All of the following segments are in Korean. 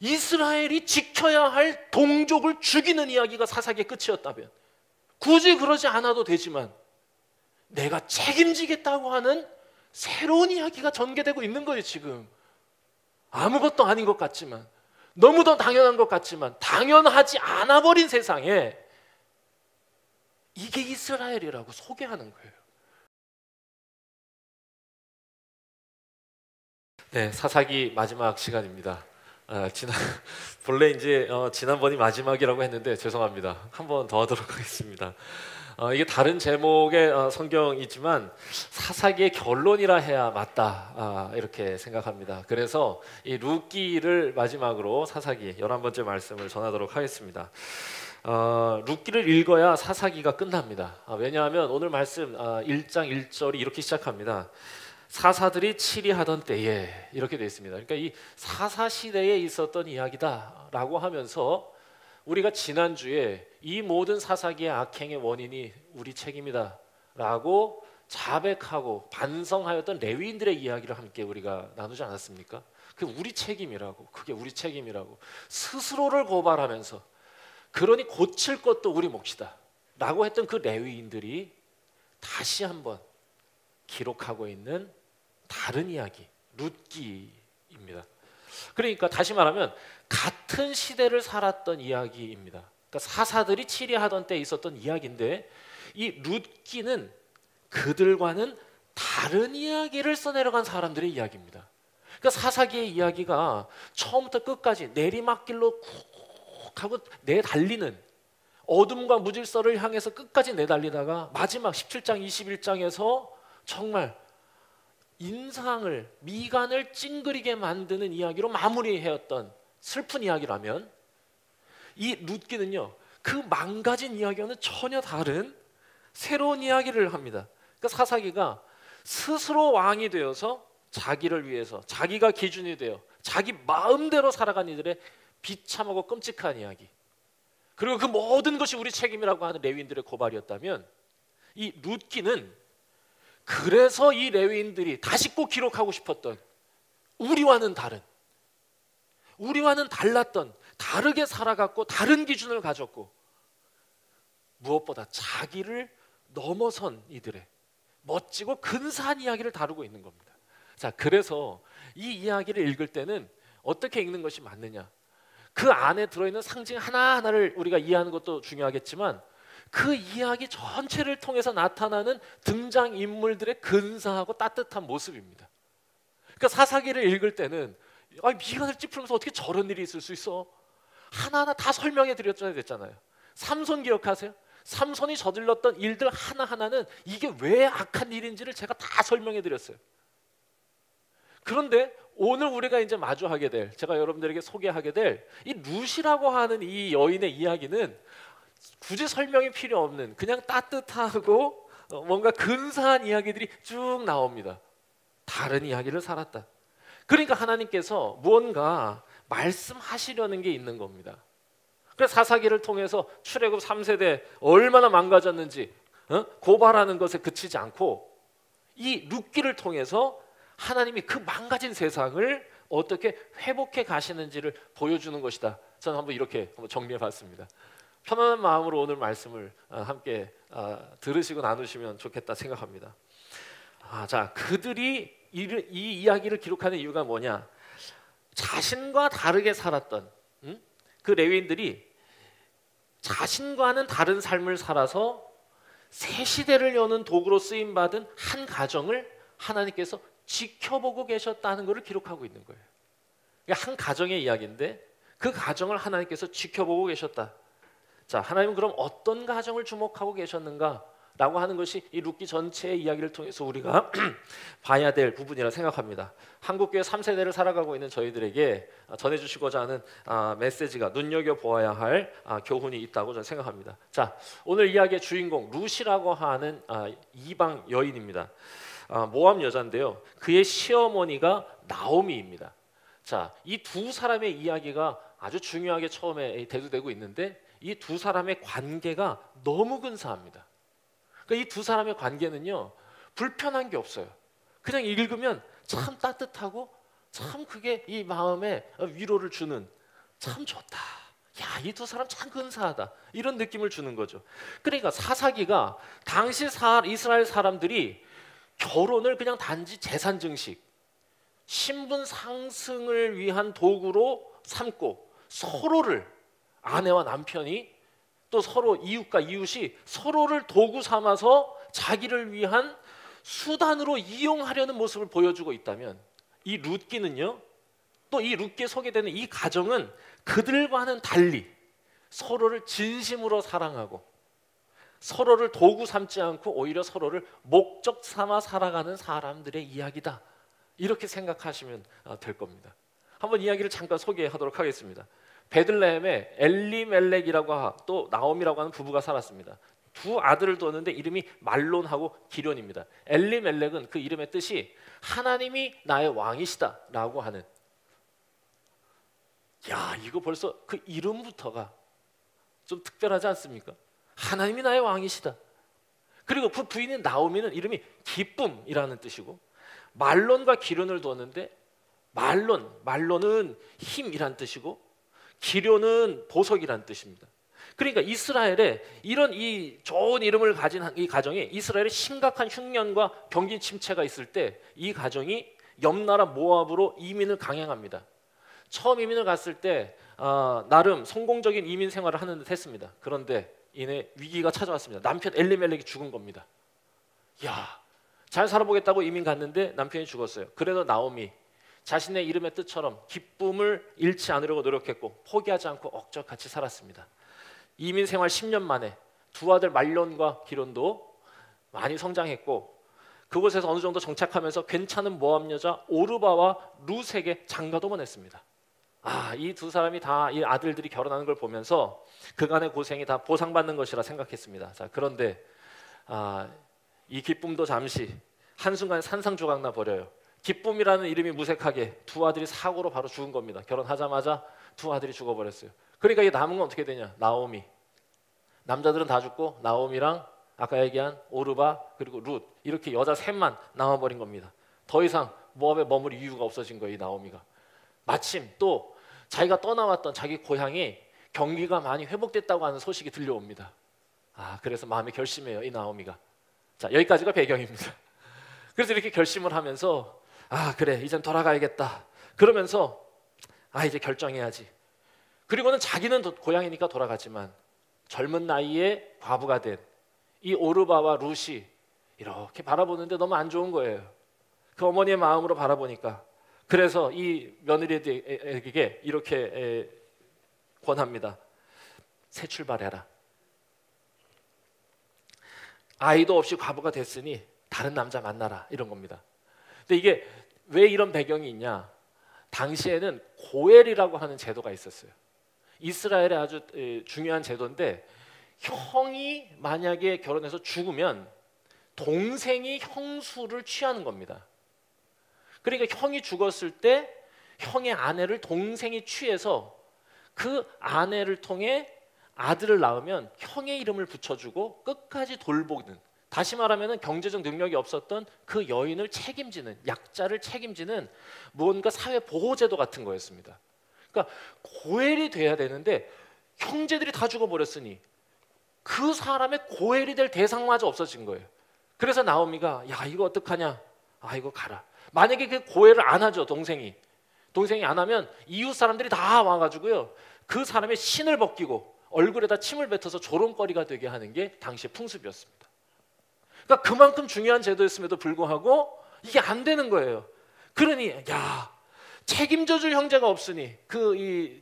이스라엘이 지켜야 할 동족을 죽이는 이야기가 사사기의 끝이었다면, 굳이 그러지 않아도 되지만 내가 책임지겠다고 하는 새로운 이야기가 전개되고 있는 거예요. 지금 아무것도 아닌 것 같지만, 너무도 당연한 것 같지만 당연하지 않아 버린 세상에 이게 이스라엘이라고 소개하는 거예요. 네, 사사기 마지막 시간입니다. 본래 이제 지난번이 마지막이라고 했는데 죄송합니다. 한 번 더 하도록 하겠습니다. 이게 다른 제목의 성경이지만 사사기의 결론이라 해야 맞다, 이렇게 생각합니다. 그래서 이 룻기를 마지막으로 사사기 11번째 말씀을 전하도록 하겠습니다. 룻기를 읽어야 사사기가 끝납니다. 왜냐하면 오늘 말씀 1장 1절이 이렇게 시작합니다. 사사들이 치리하던 때에, 이렇게 되어 있습니다. 그러니까 이 사사 시대에 있었던 이야기다라고 하면서 우리가 지난주에 이 모든 사사기의 악행의 원인이 우리 책임이다 라고 자백하고 반성하였던 레위인들의 이야기를 함께 우리가 나누지 않았습니까? 그게 우리 책임이라고, 그게 우리 책임이라고 스스로를 고발하면서, 그러니 고칠 것도 우리 몫이다 라고 했던 그 레위인들이 다시 한번 기록하고 있는 다른 이야기, 룻기입니다. 그러니까 다시 말하면 같은 시대를 살았던 이야기입니다. 그러니까 사사들이 치리하던 때에 있었던 이야기인데, 이 룻기는 그들과는 다른 이야기를 써내려간 사람들의 이야기입니다. 그러니까 사사기의 이야기가 처음부터 끝까지 내리막길로 쿡 하고 내달리는, 어둠과 무질서를 향해서 끝까지 내달리다가 마지막 17장 21장에서 정말 인상을, 미간을 찡그리게 만드는 이야기로 마무리해왔던 슬픈 이야기라면, 이 룻기는요 그 망가진 이야기와는 전혀 다른 새로운 이야기를 합니다. 그러니까 사사기가 스스로 왕이 되어서 자기를 위해서, 자기가 기준이 되어 자기 마음대로 살아간 이들의 비참하고 끔찍한 이야기, 그리고 그 모든 것이 우리 책임이라고 하는 레위인들의 고발이었다면, 이 룻기는 그래서 이 레위인들이 다시 꼭 기록하고 싶었던 우리와는 다른, 우리와는 달랐던, 다르게 살아갔고 다른 기준을 가졌고 무엇보다 자기를 넘어선 이들의 멋지고 근사한 이야기를 다루고 있는 겁니다. 자, 그래서 이 이야기를 읽을 때는 어떻게 읽는 것이 맞느냐, 그 안에 들어있는 상징 하나하나를 우리가 이해하는 것도 중요하겠지만 그 이야기 전체를 통해서 나타나는 등장인물들의 근사하고 따뜻한 모습입니다. 그러니까 사사기를 읽을 때는 미간을 찌푸리면서 어떻게 저런 일이 있을 수 있어? 하나하나 다 설명해 드렸잖아요. 됐잖아요. 삼손 기억하세요? 삼손이 저질렀던 일들 하나하나는 이게 왜 악한 일인지를 제가 다 설명해 드렸어요. 그런데 오늘 우리가 이제 마주하게 될, 제가 여러분들에게 소개하게 될 이 룻이라고 하는 이 여인의 이야기는 굳이 설명이 필요 없는 그냥 따뜻하고 뭔가 근사한 이야기들이 쭉 나옵니다. 다른 이야기를 살았다. 그러니까 하나님께서 무언가 말씀하시려는 게 있는 겁니다. 그래서 사사기를 통해서 출애굽 3세대 얼마나 망가졌는지 고발하는 것에 그치지 않고 이 룻기를 통해서 하나님이 그 망가진 세상을 어떻게 회복해 가시는지를 보여주는 것이다. 저는 한번 이렇게 정리해 봤습니다. 편안한 마음으로 오늘 말씀을 함께 들으시고 나누시면 좋겠다 생각합니다. 자, 그들이 이 이야기를 기록하는 이유가 뭐냐? 자신과 다르게 살았던 그 레위인들이 자신과는 다른 삶을 살아서 새 시대를 여는 도구로 쓰임 받은 한 가정을 하나님께서 지켜보고 계셨다는 것을 기록하고 있는 거예요. 한 가정의 이야기인데 그 가정을 하나님께서 지켜보고 계셨다. 자, 하나님은 그럼 어떤 가정을 주목하고 계셨는가라고 하는 것이 이 룻기 전체의 이야기를 통해서 우리가 봐야 될 부분이라 생각합니다. 한국교회 3세대를 살아가고 있는 저희들에게 전해주시고자 하는 메시지가, 눈여겨보아야 할 교훈이 있다고 저는 생각합니다. 자, 오늘 이야기의 주인공 룻이라고 하는 이방 여인입니다. 모압 여자인데요, 그의 시어머니가 나오미입니다. 자, 이 두 사람의 이야기가 아주 중요하게 처음에 대두되고 있는데 이 두 사람의 관계가 너무 근사합니다. 그러니까 이 두 사람의 관계는요 불편한 게 없어요. 그냥 읽으면 참 따뜻하고 참 그게 이 마음에 위로를 주는 참 좋다. 야, 이 두 사람 참 근사하다. 이런 느낌을 주는 거죠. 그러니까 사사기가 당시 이스라엘 사람들이 결혼을 그냥 단지 재산 증식, 신분 상승을 위한 도구로 삼고 서로를, 아내와 남편이 또 서로 이웃과 이웃이 서로를 도구 삼아서 자기를 위한 수단으로 이용하려는 모습을 보여주고 있다면, 이 룻기는요, 또 이 룻기에 소개되는 이 가정은 그들과는 달리 서로를 진심으로 사랑하고 서로를 도구 삼지 않고 오히려 서로를 목적 삼아 살아가는 사람들의 이야기다. 이렇게 생각하시면 될 겁니다. 한번 이야기를 잠깐 소개하도록 하겠습니다. 베들레헴에 엘리멜렉이라고 또 나오미라고 하는 부부가 살았습니다. 두 아들을 뒀는데 이름이 말론하고 기련입니다. 엘리멜렉은 그 이름의 뜻이 하나님이 나의 왕이시다라고 하는, 야, 이거 벌써 그 이름부터가 좀 특별하지 않습니까? 하나님이 나의 왕이시다. 그리고 그 부인인 나오미는 이름이 기쁨이라는 뜻이고, 말론과 기련을 두었는데 말론은 힘이란 뜻이고 기련은 보석이란 뜻입니다. 그러니까 이스라엘에 이런 이 좋은 이름을 가진 이 가정에 이스라엘에 심각한 흉년과 경기 침체가 있을 때 이 가정이 옆나라 모압으로 이민을 강행합니다. 처음 이민을 갔을 때 나름 성공적인 이민 생활을 하는 듯 했습니다. 그런데 이내 위기가 찾아왔습니다. 남편 엘리멜렉이 죽은 겁니다. 야, 잘 살아보겠다고 이민 갔는데 남편이 죽었어요. 그래도 나오미 자신의 이름의 뜻처럼 기쁨을 잃지 않으려고 노력했고 포기하지 않고 억적같이 살았습니다. 이민 생활 10년 만에 두 아들 말론과 기론도 많이 성장했고, 그곳에서 어느 정도 정착하면서 괜찮은 모압 여자 오르바와 룻에게 장가도 보냈습니다. 이 두 사람이 다 이 아들들이 결혼하는 걸 보면서 그간의 고생이 다 보상받는 것이라 생각했습니다. 자, 그런데 이 기쁨도 잠시 한순간 산상조각나 버려요. 기쁨이라는 이름이 무색하게 두 아들이 사고로 바로 죽은 겁니다. 결혼하자마자 두 아들이 죽어버렸어요. 그러니까 이 남은 건 어떻게 되냐? 나오미. 남자들은 다 죽고 나오미랑 아까 얘기한 오르바 그리고 룻, 이렇게 여자 셋만 남아버린 겁니다. 더 이상 모압에 머물 이유가 없어진 거예요. 이 나오미가. 마침 또 자기가 떠나왔던 자기 고향이 경기가 많이 회복됐다고 하는 소식이 들려옵니다. 그래서 마음에 결심해요, 이 나오미가. 자, 여기까지가 배경입니다. 그래서 이렇게 결심을 하면서 그래, 이젠 돌아가야겠다. 그러면서 이제 결정해야지. 그리고는 자기는 고향이니까 돌아가지만 젊은 나이에 과부가 된 이 오르바와 룻이 이렇게 바라보는데 너무 안 좋은 거예요. 그 어머니의 마음으로 바라보니까. 그래서 이 며느리에게 이렇게 권합니다. 새 출발해라. 아이도 없이 과부가 됐으니 다른 남자 만나라, 이런 겁니다. 근데 이게 왜 이런 배경이 있냐? 당시에는 고엘이라고 하는 제도가 있었어요. 이스라엘의 아주 중요한 제도인데, 형이 만약에 결혼해서 죽으면 동생이 형수를 취하는 겁니다. 그러니까 형이 죽었을 때 형의 아내를 동생이 취해서 그 아내를 통해 아들을 낳으면 형의 이름을 붙여주고 끝까지 돌보는, 다시 말하면 경제적 능력이 없었던 그 여인을 책임지는, 약자를 책임지는 무언가 사회 보호제도 같은 거였습니다. 그러니까 고엘이 돼야 되는데 형제들이 다 죽어버렸으니 그 사람의 고엘이 될 대상마저 없어진 거예요. 그래서 나오미가 이거 어떡하냐? 이거 가라. 만약에 그 고엘을 안 하죠, 동생이 안 하면 이웃 사람들이 다 와가지고요, 그 사람의 신을 벗기고 얼굴에다 침을 뱉어서 조롱거리가 되게 하는 게 당시의 풍습이었습니다. 그러니까 그만큼 중요한 제도였음에도 불구하고 이게 안 되는 거예요. 그러니 책임져줄 형제가 없으니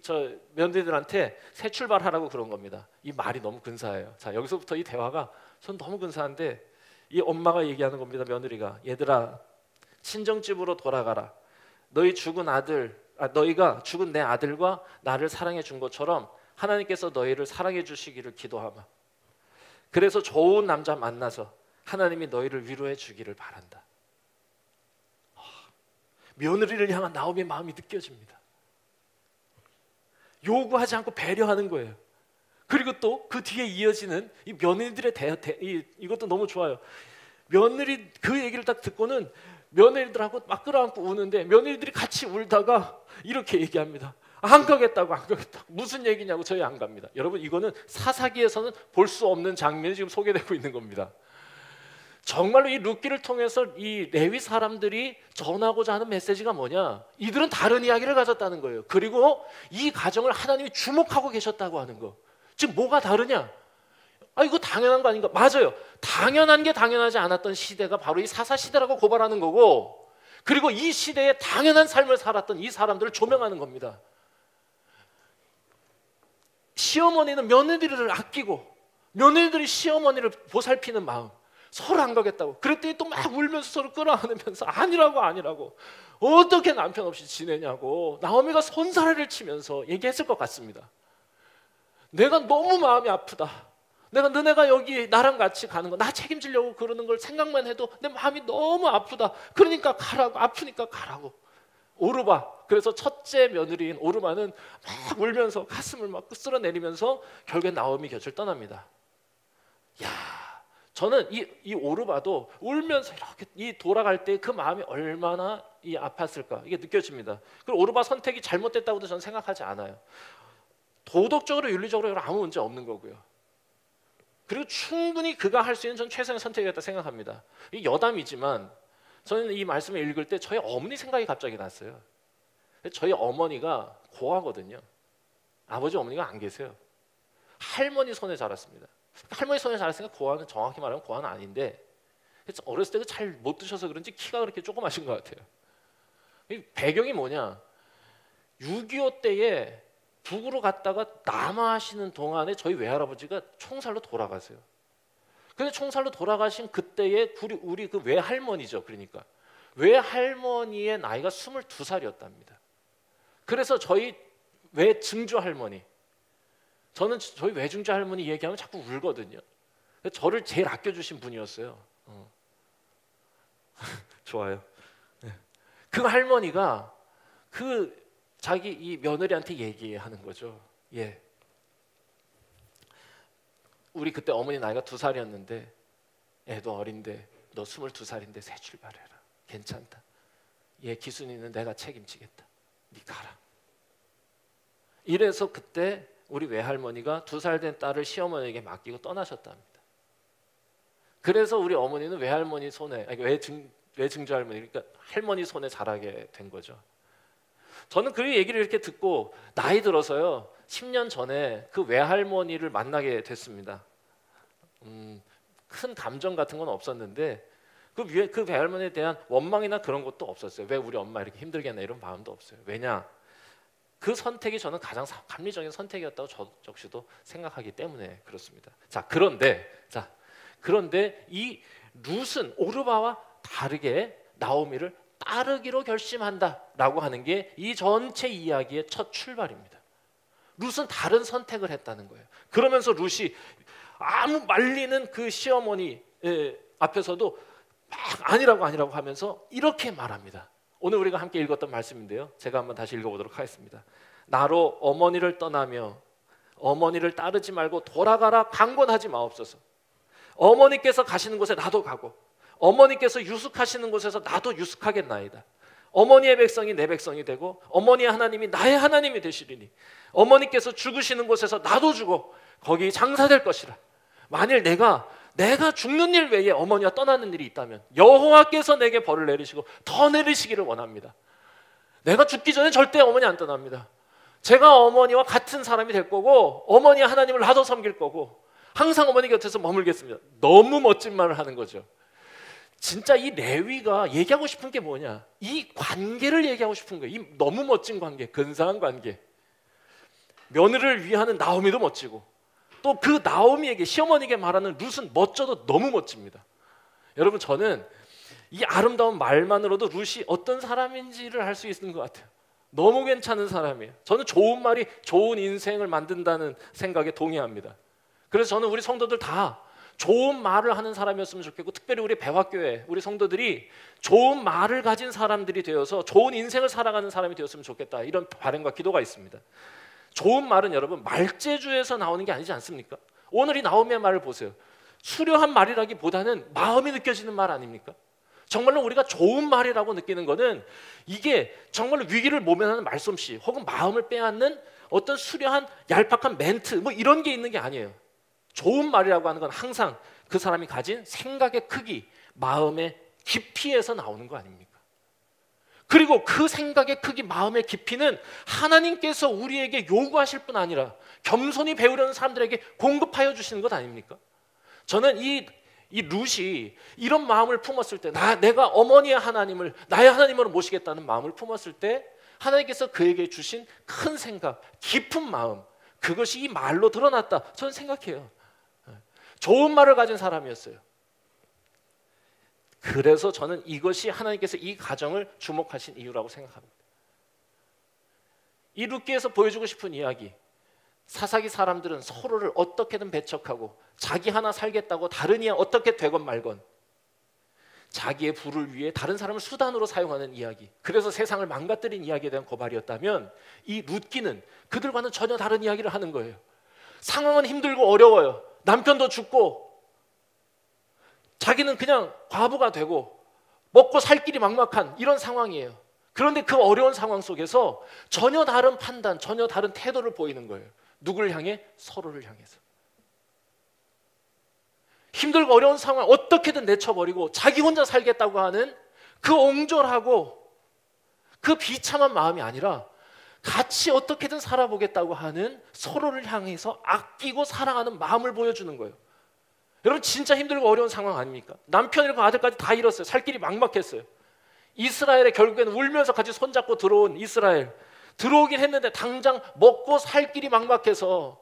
저 며느리들한테 새 출발하라고 그런 겁니다. 이 말이 너무 근사해요. 자, 여기서부터 이 대화가 전 너무 근사한데, 이 엄마가 얘기하는 겁니다. 며느리가, 얘들아, 친정집으로 돌아가라. 너희가 죽은 내 아들과 나를 사랑해 준 것처럼 하나님께서 너희를 사랑해 주시기를 기도하마. 그래서 좋은 남자 만나서 하나님이 너희를 위로해 주기를 바란다. 며느리를 향한 나오미의 마음이 느껴집니다. 요구하지 않고 배려하는 거예요. 그리고 또 그 뒤에 이어지는 이 며느리들의 이것도 너무 좋아요. 며느리 그 얘기를 딱 듣고는 며느리들하고 막 끌어안고 우는데 며느리들이 같이 울다가 이렇게 얘기합니다. 안 가겠다고, 안 가겠다고. 무슨 얘기냐고. 저희 안 갑니다. 여러분, 이거는 사사기에서는 볼 수 없는 장면이 지금 소개되고 있는 겁니다. 정말로 이 룻기를 통해서 이 레위 사람들이 전하고자 하는 메시지가 뭐냐? 이들은 다른 이야기를 가졌다는 거예요. 그리고 이 가정을 하나님이 주목하고 계셨다고 하는 거. 지금 뭐가 다르냐? 이거 당연한 거 아닌가? 맞아요. 당연한 게 당연하지 않았던 시대가 바로 이 사사 시대라고 고발하는 거고, 그리고 이 시대에 당연한 삶을 살았던 이 사람들을 조명하는 겁니다. 시어머니는 며느리를 아끼고 며느리들이 시어머니를 보살피는 마음, 서로 안 가겠다고. 그랬더니 또 막 울면서 서로 끌어안으면서 아니라고 어떻게 남편 없이 지내냐고 나오미가 손사래를 치면서 얘기했을 것 같습니다. 내가 너무 마음이 아프다. 내가 너네가 여기 나랑 같이 가는 거 나 책임지려고 그러는 걸 생각만 해도 내 마음이 너무 아프다. 그러니까 가라고. 아프니까 가라고. 오르바, 그래서 첫째 며느리인 오르바는 막 울면서 가슴을 막 쓸어내리면서 결국에 나오미 곁을 떠납니다. 야, 저는 이 오르바도 울면서 이렇게 이 돌아갈 때 그 마음이 얼마나 이 아팠을까 이게 느껴집니다. 그리고 오르바 선택이 잘못됐다고도 저는 생각하지 않아요. 도덕적으로 윤리적으로 아무 문제 없는 거고요. 그리고 충분히 그가 할 수 있는 전 최선의 선택이었다 생각합니다. 이 여담이지만 저는 이 말씀을 읽을 때 저희 어머니 생각이 갑자기 났어요. 저희 어머니가 고아거든요. 아버지 어머니가 안 계세요. 할머니 손에 자랐습니다. 할머니 손에 자랐으니까 고아는 정확히 말하면 고아는 아닌데 어렸을 때 잘 못 드셔서 그런지 키가 그렇게 조그마신 것 같아요. 이 배경이 뭐냐? 6.25 때에 북으로 갔다가 남하하시는 동안에 저희 외할아버지가 총살로 돌아가세요. 근데 총살로 돌아가신 그때에 우리 그 외할머니죠. 그러니까 외할머니의 나이가 22살이었답니다. 그래서 저희 외증조 할머니, 저는 저희 외증조 할머니 얘기하면 자꾸 울거든요. 저를 제일 아껴주신 분이었어요. 좋아요. 그 할머니가 그 자기 이 며느리한테 얘기하는 거죠. 예. 우리 그때 어머니 나이가 2살이었는데 애도 어린데 너 22살인데 새 출발해라. 괜찮다. 얘 기순이는 내가 책임지겠다. 네 가라. 이래서 그때 우리 외할머니가 2살 된 딸을 시어머니에게 맡기고 떠나셨답니다. 그래서 우리 어머니는 외할머니 손에, 외증조 할머니, 그러니까 할머니 손에 자라게 된 거죠. 저는 그 얘기를 이렇게 듣고 나이 들어서요 10년 전에 그 외할머니를 만나게 됐습니다. 큰 감정 같은 건 없었는데 그 외할머니에 대한 원망이나 그런 것도 없었어요. 왜 우리 엄마 이렇게 힘들게 했나 이런 마음도 없어요. 왜냐? 그 선택이 저는 가장 합리적인 선택이었다고 저 역시도 생각하기 때문에 그렇습니다. 그런데 이 룻은 오르바와 다르게 나오미를 따르기로 결심한다라고 하는 게 이 전체 이야기의 첫 출발입니다. 룻은 다른 선택을 했다는 거예요. 그러면서 룻이 아무 말리는 그 시어머니 앞에서도 막 아니라고 하면서 이렇게 말합니다. 오늘 우리가 함께 읽었던 말씀인데요. 제가 한번 다시 읽어보도록 하겠습니다. 나로 어머니를 떠나며 어머니를 따르지 말고 돌아가라 강권하지 마옵소서. 어머니께서 가시는 곳에 나도 가고 어머니께서 유숙하시는 곳에서 나도 유숙하겠나이다. 어머니의 백성이 내 백성이 되고 어머니의 하나님이 나의 하나님이 되시리니 어머니께서 죽으시는 곳에서 나도 죽어 거기 장사될 것이라. 만일 내가 죽는 일 외에 어머니와 떠나는 일이 있다면 여호와께서 내게 벌을 내리시고 더 내리시기를 원합니다. 내가 죽기 전에 절대 어머니 안 떠납니다. 제가 어머니와 같은 사람이 될 거고 어머니의 하나님을 나도 섬길 거고 항상 어머니 곁에서 머물겠습니다. 너무 멋진 말을 하는 거죠. 진짜 이 레위가 얘기하고 싶은 게 뭐냐? 이 관계를 얘기하고 싶은 거예요. 이 너무 멋진 관계, 근사한 관계. 며느리를 위하는 나오미도 멋지고 또 그 나오미에게 시어머니에게 말하는 룻은 멋져도 너무 멋집니다. 여러분 저는 이 아름다운 말만으로도 룻이 어떤 사람인지를 알 수 있는 것 같아요. 너무 괜찮은 사람이에요. 저는 좋은 말이 좋은 인생을 만든다는 생각에 동의합니다. 그래서 저는 우리 성도들 다 좋은 말을 하는 사람이었으면 좋겠고 특별히 우리 배화교회 우리 성도들이 좋은 말을 가진 사람들이 되어서 좋은 인생을 살아가는 사람이 되었으면 좋겠다 이런 바람과 기도가 있습니다. 좋은 말은 여러분 말재주에서 나오는 게 아니지 않습니까? 오늘 이 나오미의 말을 보세요. 수려한 말이라기보다는 마음이 느껴지는 말 아닙니까? 정말로 우리가 좋은 말이라고 느끼는 것은 이게 정말로 위기를 모면하는 말솜씨 혹은 마음을 빼앗는 어떤 수려한 얄팍한 멘트 뭐 이런 게 있는 게 아니에요. 좋은 말이라고 하는 건 항상 그 사람이 가진 생각의 크기, 마음의 깊이에서 나오는 거 아닙니까? 그리고 그 생각의 크기, 마음의 깊이는 하나님께서 우리에게 요구하실 뿐 아니라 겸손히 배우려는 사람들에게 공급하여 주시는 것 아닙니까? 저는 이 룻이 이런 마음을 품었을 때, 내가 어머니의 하나님을 나의 하나님으로 모시겠다는 마음을 품었을 때 하나님께서 그에게 주신 큰 생각, 깊은 마음, 그것이 이 말로 드러났다. 저는 생각해요. 좋은 말을 가진 사람이었어요. 그래서 저는 이것이 하나님께서 이 가정을 주목하신 이유라고 생각합니다. 이 룻기에서 보여주고 싶은 이야기, 사사기 사람들은 서로를 어떻게든 배척하고 자기 하나 살겠다고 다른 이야 어떻게 되건 말건 자기의 부를 위해 다른 사람을 수단으로 사용하는 이야기, 그래서 세상을 망가뜨린 이야기에 대한 고발이었다면 이 룻기는 그들과는 전혀 다른 이야기를 하는 거예요. 상황은 힘들고 어려워요. 남편도 죽고 자기는 그냥 과부가 되고 먹고 살 길이 막막한 이런 상황이에요. 그런데 그 어려운 상황 속에서 전혀 다른 판단, 전혀 다른 태도를 보이는 거예요. 누구를 향해? 서로를 향해서. 힘들고 어려운 상황 어떻게든 내쳐버리고 자기 혼자 살겠다고 하는 그 옹졸하고 그 비참한 마음이 아니라 같이 어떻게든 살아보겠다고 하는 서로를 향해서 아끼고 사랑하는 마음을 보여주는 거예요. 여러분 진짜 힘들고 어려운 상황 아닙니까? 남편 잃고 아들까지 다 잃었어요. 살 길이 막막했어요. 이스라엘에 결국에는 울면서 같이 손잡고 들어온 이스라엘, 들어오긴 했는데 당장 먹고 살 길이 막막해서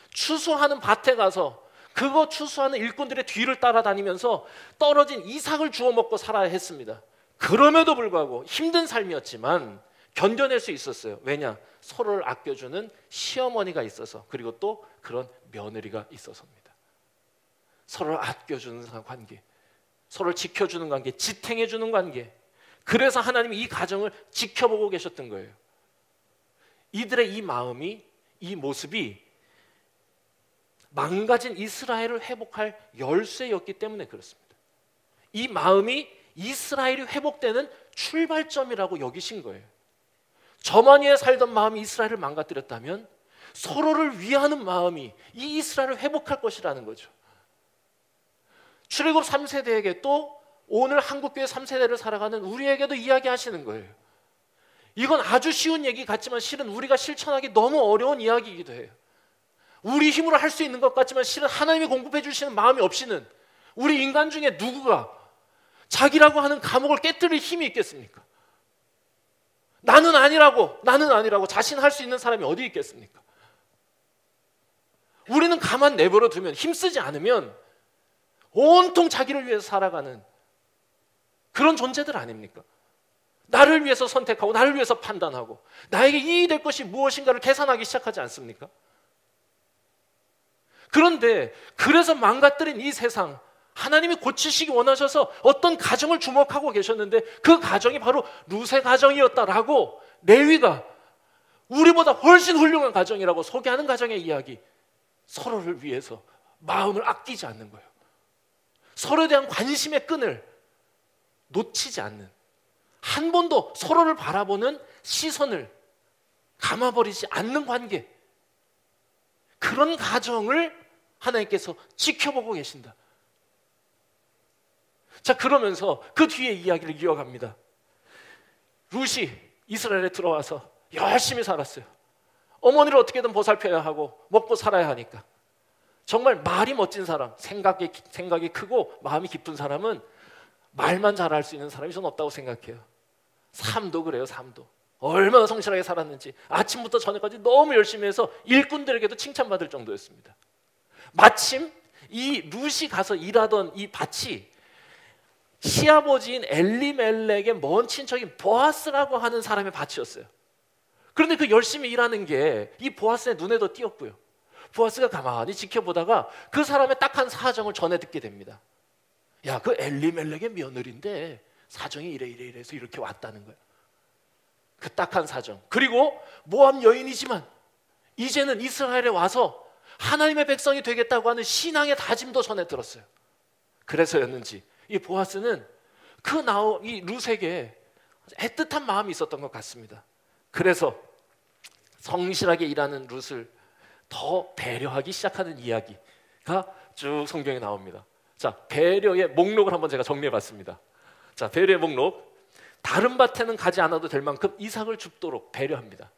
추수하는 밭에 가서 그거 추수하는 일꾼들의 뒤를 따라다니면서 떨어진 이삭을 주워 먹고 살아야 했습니다. 그럼에도 불구하고 힘든 삶이었지만 견뎌낼 수 있었어요. 왜냐? 서로를 아껴주는 시어머니가 있어서, 그리고 또 그런 며느리가 있어서입니다. 서로를 아껴주는 관계, 서로를 지켜주는 관계, 지탱해주는 관계. 그래서 하나님이 이 가정을 지켜보고 계셨던 거예요. 이들의 이 마음이, 이 모습이 망가진 이스라엘을 회복할 열쇠였기 때문에 그렇습니다. 이 마음이 이스라엘이 회복되는 출발점이라고 여기신 거예요. 저만이에 살던 마음이 이스라엘을 망가뜨렸다면 서로를 위하는 마음이 이 이스라엘을 회복할 것이라는 거죠. 출애굽 3세대에게 또 오늘 한국교회 3세대를 살아가는 우리에게도 이야기하시는 거예요. 이건 아주 쉬운 얘기 같지만 실은 우리가 실천하기 너무 어려운 이야기이기도 해요. 우리 힘으로 할 수 있는 것 같지만 실은 하나님이 공급해 주시는 마음이 없이는 우리 인간 중에 누구가 자기라고 하는 감옥을 깨뜨릴 힘이 있겠습니까? 나는 아니라고 자신할 수 있는 사람이 어디 있겠습니까? 우리는 가만 내버려 두면, 힘쓰지 않으면 온통 자기를 위해서 살아가는 그런 존재들 아닙니까? 나를 위해서 선택하고 나를 위해서 판단하고 나에게 이익이 될 것이 무엇인가를 계산하기 시작하지 않습니까? 그런데 그래서 망가뜨린 이 세상, 하나님이 고치시기 원하셔서 어떤 가정을 주목하고 계셨는데 그 가정이 바로 룻의 가정이었다라고 레위가 우리보다 훨씬 훌륭한 가정이라고 소개하는 가정의 이야기. 서로를 위해서 마음을 아끼지 않는 거예요. 서로에 대한 관심의 끈을 놓치지 않는, 한 번도 서로를 바라보는 시선을 감아버리지 않는 관계, 그런 가정을 하나님께서 지켜보고 계신다. 자, 그러면서 그 뒤에 이야기를 이어갑니다. 룻이 이스라엘에 들어와서 열심히 살았어요. 어머니를 어떻게든 보살펴야 하고 먹고 살아야 하니까. 정말 말이 멋진 사람, 생각이 크고 마음이 깊은 사람은 말만 잘할 수 있는 사람이 전 없다고 생각해요. 삶도 그래요. 삶도 얼마나 성실하게 살았는지 아침부터 저녁까지 너무 열심히 해서 일꾼들에게도 칭찬받을 정도였습니다. 마침 이 룻이 가서 일하던 이 밭이 시아버지인 엘리멜렉의 먼 친척인 보아스라고 하는 사람의 밭이었어요. 그런데 그 열심히 일하는 게 이 보아스의 눈에도 띄었고요. 보아스가 가만히 지켜보다가 그 사람의 딱한 사정을 전해 듣게 됩니다. 야, 그 엘리멜렉의 며느리인데 사정이 이래서 이렇게 왔다는 거야. 그 딱한 사정. 그리고 모압 여인이지만 이제는 이스라엘에 와서 하나님의 백성이 되겠다고 하는 신앙의 다짐도 전해 들었어요. 그래서였는지 이 보아스는 이 룻에게 애틋한 마음이 있었던 것 같습니다. 그래서 성실하게 일하는 룻을 더 배려하기 시작하는 이야기가 쭉 성경에 나옵니다. 자, 배려의 목록을 한번 제가 정리해봤습니다. 자, 배려의 목록. 다른 밭에는 가지 않아도 될 만큼 이삭을 줍도록 배려합니다.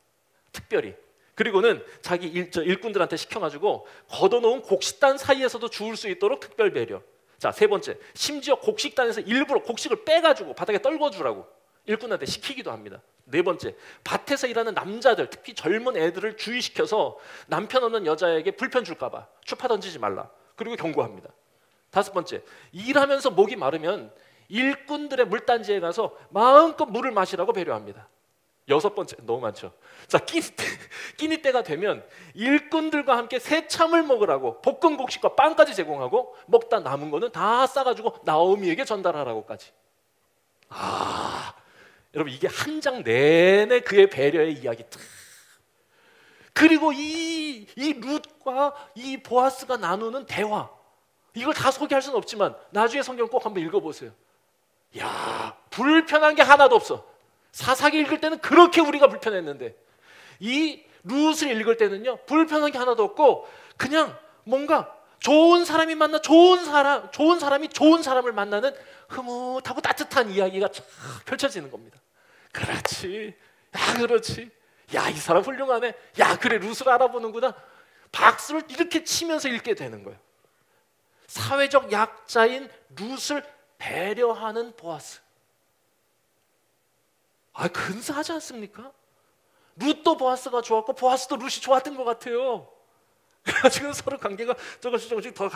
특별히. 그리고는 자기 일꾼들한테 시켜가지고 걷어놓은 곡식단 사이에서도 주울 수 있도록 특별 배려. 자, 세 번째, 심지어 곡식단에서 일부러 곡식을 빼가지고 바닥에 떨궈주라고 일꾼한테 시키기도 합니다. 네 번째, 밭에서 일하는 남자들, 특히 젊은 애들을 주의시켜서 남편 없는 여자에게 불편 줄까봐 추파 던지지 말라. 그리고 경고합니다. 다섯 번째, 일하면서 목이 마르면 일꾼들의 물단지에 가서 마음껏 물을 마시라고 배려합니다. 여섯 번째, 너무 많죠. 자, 끼니 때가 되면 일꾼들과 함께 새참을 먹으라고 볶은 곡식과 빵까지 제공하고 먹다 남은 거는 다 싸가지고 나오미에게 전달하라고까지. 여러분, 이게 한 장 내내 그의 배려의 이야기. 그리고 이 룻과 이 보아스가 나누는 대화, 이걸 다 소개할 수는 없지만 나중에 성경 꼭 한번 읽어보세요. 야, 불편한 게 하나도 없어. 사사기 읽을 때는 그렇게 우리가 불편했는데 이 룻을 읽을 때는요, 불편한 게 하나도 없고 그냥 뭔가 좋은 사람이 좋은 사람이 좋은 사람을 만나는 흐뭇하고 따뜻한 이야기가 쫙 펼쳐지는 겁니다. 그렇지, 야, 그렇지, 야, 이 사람 훌륭하네, 야, 그래, 룻을 알아보는구나. 박수를 이렇게 치면서 읽게 되는 거예요. 사회적 약자인 룻을 배려하는 보아스. 근사하지 않습니까? 룻도 보아스가 좋았고 보아스도 룻이 좋았던 것 같아요. 그래가지고 서로 관계가 조금씩 더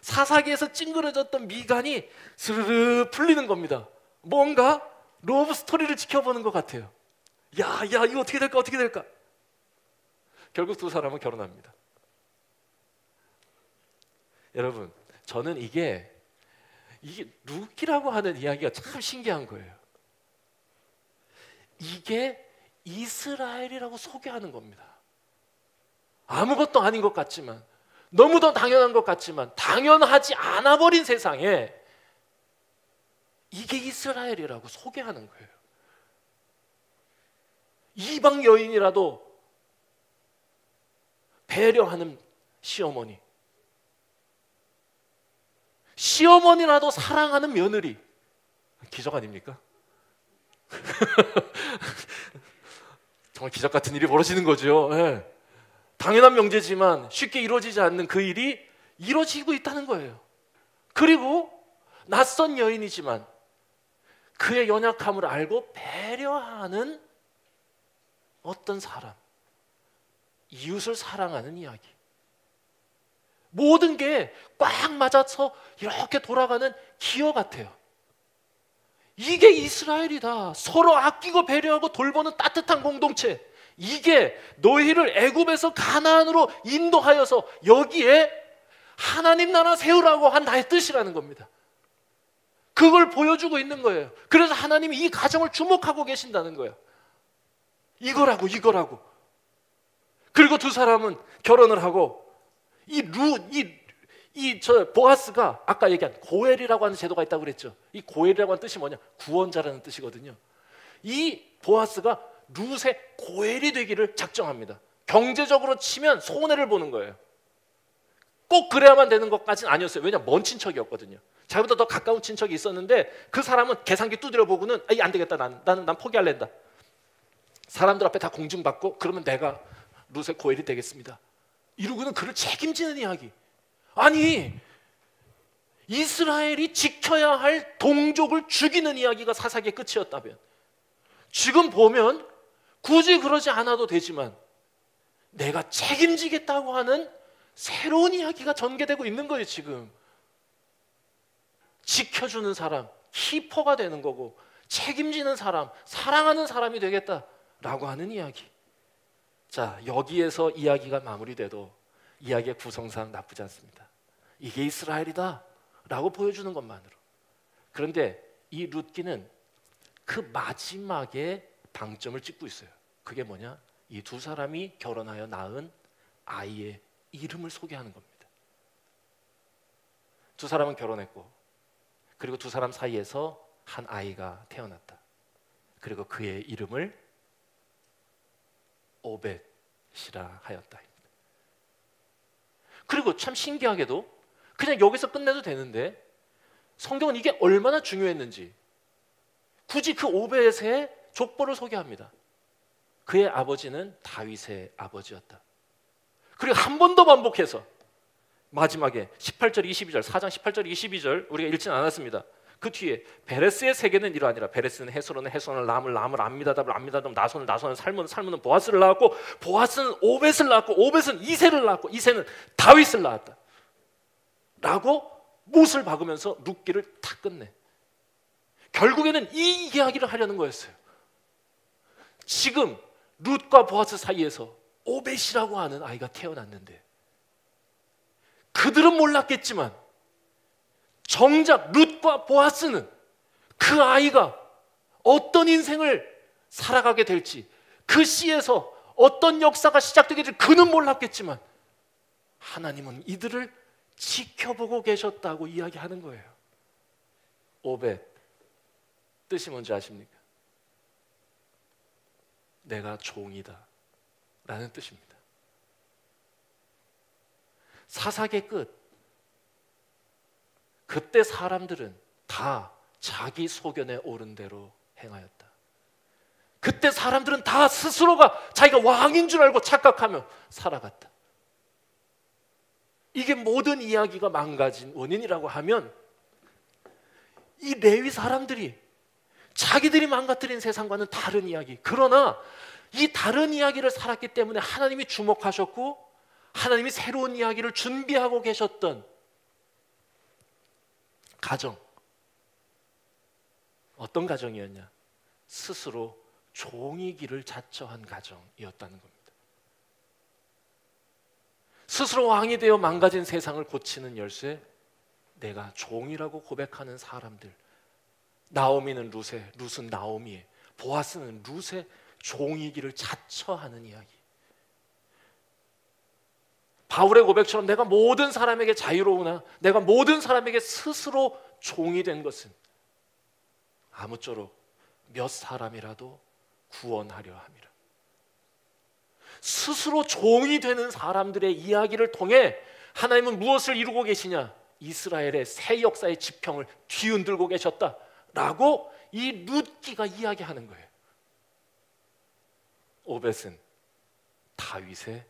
사사기에서 찡그러졌던 미간이 스르르 풀리는 겁니다. 뭔가 러브 스토리를 지켜보는 것 같아요. 야, 이거 어떻게 될까? 결국 두 사람은 결혼합니다. 여러분, 저는 이게 룻이라고 하는 이야기가 참 신기한 거예요. 이게 이스라엘이라고 소개하는 겁니다. 아무것도 아닌 것 같지만, 너무도 당연한 것 같지만 당연하지 않아버린 세상에 이게 이스라엘이라고 소개하는 거예요. 이방 여인이라도 배려하는 시어머니, 시어머니라도 사랑하는 며느리. 기적 아닙니까? 정말 기적 같은 일이 벌어지는 거죠. 네. 당연한 명제지만 쉽게 이루어지지 않는 그 일이 이루어지고 있다는 거예요. 그리고 낯선 여인이지만 그의 연약함을 알고 배려하는 어떤 사람, 이웃을 사랑하는 이야기. 모든 게 꽉 맞아서 이렇게 돌아가는 기어 같아요. 이게 이스라엘이다. 서로 아끼고 배려하고 돌보는 따뜻한 공동체. 이게 너희를 애굽에서 가나안으로 인도하여서 여기에 하나님 나라 세우라고 한 나의 뜻이라는 겁니다. 그걸 보여주고 있는 거예요. 그래서 하나님이 이 가정을 주목하고 계신다는 거예요. 이거라고. 그리고 두 사람은 결혼을 하고 보아스가 아까 얘기한 고엘이라고 하는 제도가 있다고 그랬죠. 이 고엘이라고 하는 뜻이 뭐냐? 구원자라는 뜻이거든요. 이 보아스가 룻의 고엘이 되기를 작정합니다. 경제적으로 치면 손해를 보는 거예요. 꼭 그래야만 되는 것까지는 아니었어요. 왜냐하면 먼 친척이었거든요. 자기보다 더 가까운 친척이 있었는데 그 사람은 계산기 두드려 보고는 안 되겠다, 난 포기할랜다. 사람들 앞에 다 공증받고 그러면 내가 룻의 고엘이 되겠습니다. 이러고는 그를 책임지는 이야기. 아니, 이스라엘이 지켜야 할 동족을 죽이는 이야기가 사사기의 끝이었다면, 지금 보면 굳이 그러지 않아도 되지만 내가 책임지겠다고 하는 새로운 이야기가 전개되고 있는 거예요. 지금 지켜주는 사람, 키퍼가 되는 거고, 책임지는 사람, 사랑하는 사람이 되겠다라고 하는 이야기. 자, 여기에서 이야기가 마무리돼도 이야기의 구성상 나쁘지 않습니다. 이게 이스라엘이다 라고 보여주는 것만으로. 그런데 이 룻기는 그 마지막에 방점을 찍고 있어요. 그게 뭐냐? 이 두 사람이 결혼하여 낳은 아이의 이름을 소개하는 겁니다. 두 사람은 결혼했고, 그리고 두 사람 사이에서 한 아이가 태어났다. 그리고 그의 이름을 오벳이라 하였다. 그리고 참 신기하게도 그냥 여기서 끝내도 되는데 성경은 이게 얼마나 중요했는지 굳이 그 오벳의 족보를 소개합니다. 그의 아버지는 다윗의 아버지였다. 그리고 한 번 더 반복해서 마지막에 18절 22절 4장 18절 22절 우리가 읽지는 않았습니다. 그 뒤에 베레스의 세계는 이러하니라. 베레스는 헤스론을 헤스론을 람을 암미다답을 암미다답 나손을 살몬은 보아스를 낳았고 보아스는 오벳을 낳았고 오벳은 이새를 낳았고 이새는 다윗을 낳았다 라고 못을 박으면서 룻기를 다 끝내. 결국에는 이 이야기를 하려는 거였어요. 지금 룻과 보아스 사이에서 오벳이라고 하는 아이가 태어났는데 그들은 몰랐겠지만 정작 룻과 보아스는 그 아이가 어떤 인생을 살아가게 될지 그 씨에서 어떤 역사가 시작되게 될지 그는 몰랐겠지만 하나님은 이들을 지켜보고 계셨다고 이야기하는 거예요. 오벳 뜻이 뭔지 아십니까? 내가 종이다 라는 뜻입니다. 사사기 끝 그때 사람들은 다 자기 소견에 옳은 대로 행하였다. 그때 사람들은 다 스스로가 자기가 왕인 줄 알고 착각하며 살아갔다. 이게 모든 이야기가 망가진 원인이라고 하면 이 레위 사람들이 자기들이 망가뜨린 세상과는 다른 이야기, 그러나 이 다른 이야기를 살았기 때문에 하나님이 주목하셨고 하나님이 새로운 이야기를 준비하고 계셨던 가정, 어떤 가정이었냐? 스스로 종이기를 자처한 가정이었다는 겁니다. 스스로 왕이 되어 망가진 세상을 고치는 열쇠, 내가 종이라고 고백하는 사람들. 나오미는 룻의, 룻은 나오미의, 보아스는 룻의 종이기를 자처하는 이야기. 바울의 고백처럼 내가 모든 사람에게 자유로우나 내가 모든 사람에게 스스로 종이 된 것은 아무쪼록 몇 사람이라도 구원하려 함이라. 스스로 종이 되는 사람들의 이야기를 통해 하나님은 무엇을 이루고 계시냐? 이스라엘의 새 역사의 지평을 뒤흔들고 계셨다라고 이 룻기가 이야기하는 거예요. 오벳은 다윗의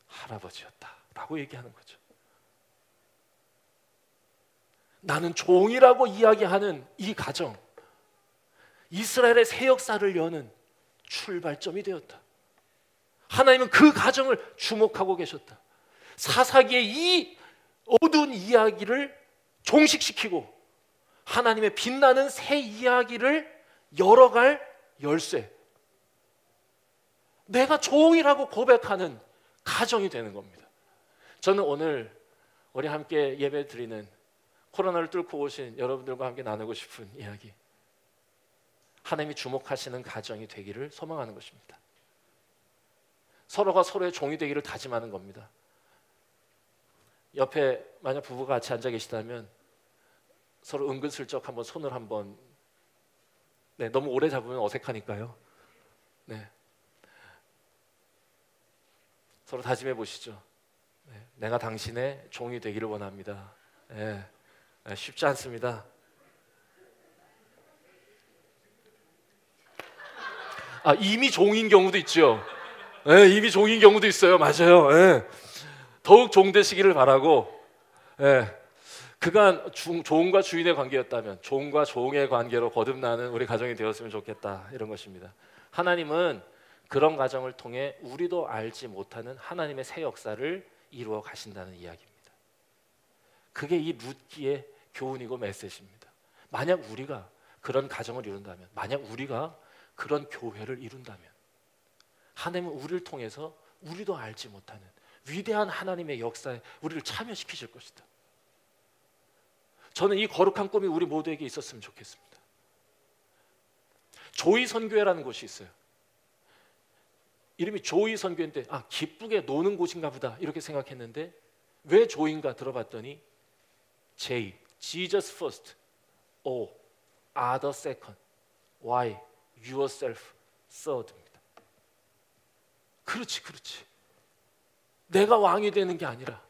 할아버지였다라고 얘기하는 거죠. 나는 종이라고 이야기하는 이 가정, 이스라엘의 새 역사를 여는 출발점이 되었다. 하나님은 그 가정을 주목하고 계셨다. 사사기의 이 어두운 이야기를 종식시키고 하나님의 빛나는 새 이야기를 열어갈 열쇠, 내가 종이라고 고백하는 가정이 되는 겁니다. 저는 오늘 우리 함께 예배 드리는 코로나를 뚫고 오신 여러분들과 함께 나누고 싶은 이야기, 하나님이 주목하시는 가정이 되기를 소망하는 것입니다. 서로가 서로의 종이 되기를 다짐하는 겁니다. 옆에 만약 부부가 같이 앉아 계시다면 서로 은근슬쩍 한번 손을 한번, 너무 오래 잡으면 어색하니까요. 서로 다짐해 보시죠. 내가 당신의 종이 되기를 원합니다. 쉽지 않습니다. 이미 종인 경우도 있죠. 이미 종인 경우도 있어요. 맞아요. 더욱 종 되시기를 바라고, 그간 종과 주인의 관계였다면 종과 종의 관계로 거듭나는 우리 가정이 되었으면 좋겠다, 이런 것입니다. 하나님은 그런 가정을 통해 우리도 알지 못하는 하나님의 새 역사를 이루어 가신다는 이야기입니다. 그게 이 룻기의 교훈이고 메시지입니다. 만약 우리가 그런 가정을 이룬다면, 만약 우리가 그런 교회를 이룬다면 하나님은 우리를 통해서 우리도 알지 못하는 위대한 하나님의 역사에 우리를 참여시키실 것이다. 저는 이 거룩한 꿈이 우리 모두에게 있었으면 좋겠습니다. 조이 선교회라는 곳이 있어요. 이름이 조이 선교회인데 기쁘게 노는 곳인가 보다 이렇게 생각했는데, 왜 조인가 들어봤더니 J, Jesus first, O, other second, why yourself third입니다. 그렇지. 내가 왕이 되는 게 아니라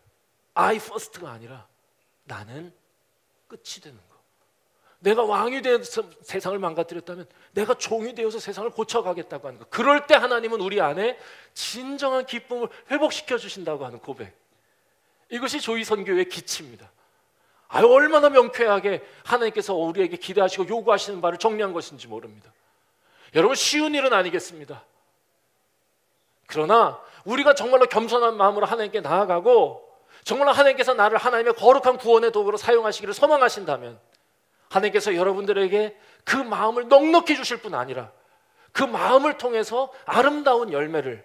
I first가 아니라 나는 끝이 되는 거. 내가 왕이 되어서 세상을 망가뜨렸다면 내가 종이 되어서 세상을 고쳐가겠다고 하는 거. 그럴 때 하나님은 우리 안에 진정한 기쁨을 회복시켜 주신다고 하는 고백. 이것이 조이 선교의 기치입니다. 얼마나 명쾌하게 하나님께서 우리에게 기대하시고 요구하시는 바를 정리한 것인지 모릅니다. 여러분, 쉬운 일은 아니겠습니다. 그러나 우리가 정말로 겸손한 마음으로 하나님께 나아가고 정말로 하나님께서 나를 하나님의 거룩한 구원의 도구로 사용하시기를 소망하신다면 하나님께서 여러분들에게 그 마음을 넉넉히 주실 뿐 아니라 그 마음을 통해서 아름다운 열매를,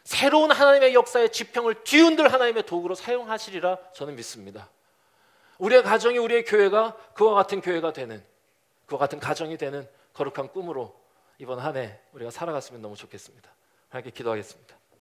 새로운 하나님의 역사의 지평을 뒤흔들 하나님의 도구로 사용하시리라 저는 믿습니다. 우리의 가정이, 우리의 교회가 그와 같은 교회가 되는, 그와 같은 가정이 되는 거룩한 꿈으로 이번 한 해 우리가 살아갔으면 너무 좋겠습니다. 하나님께 기도하겠습니다.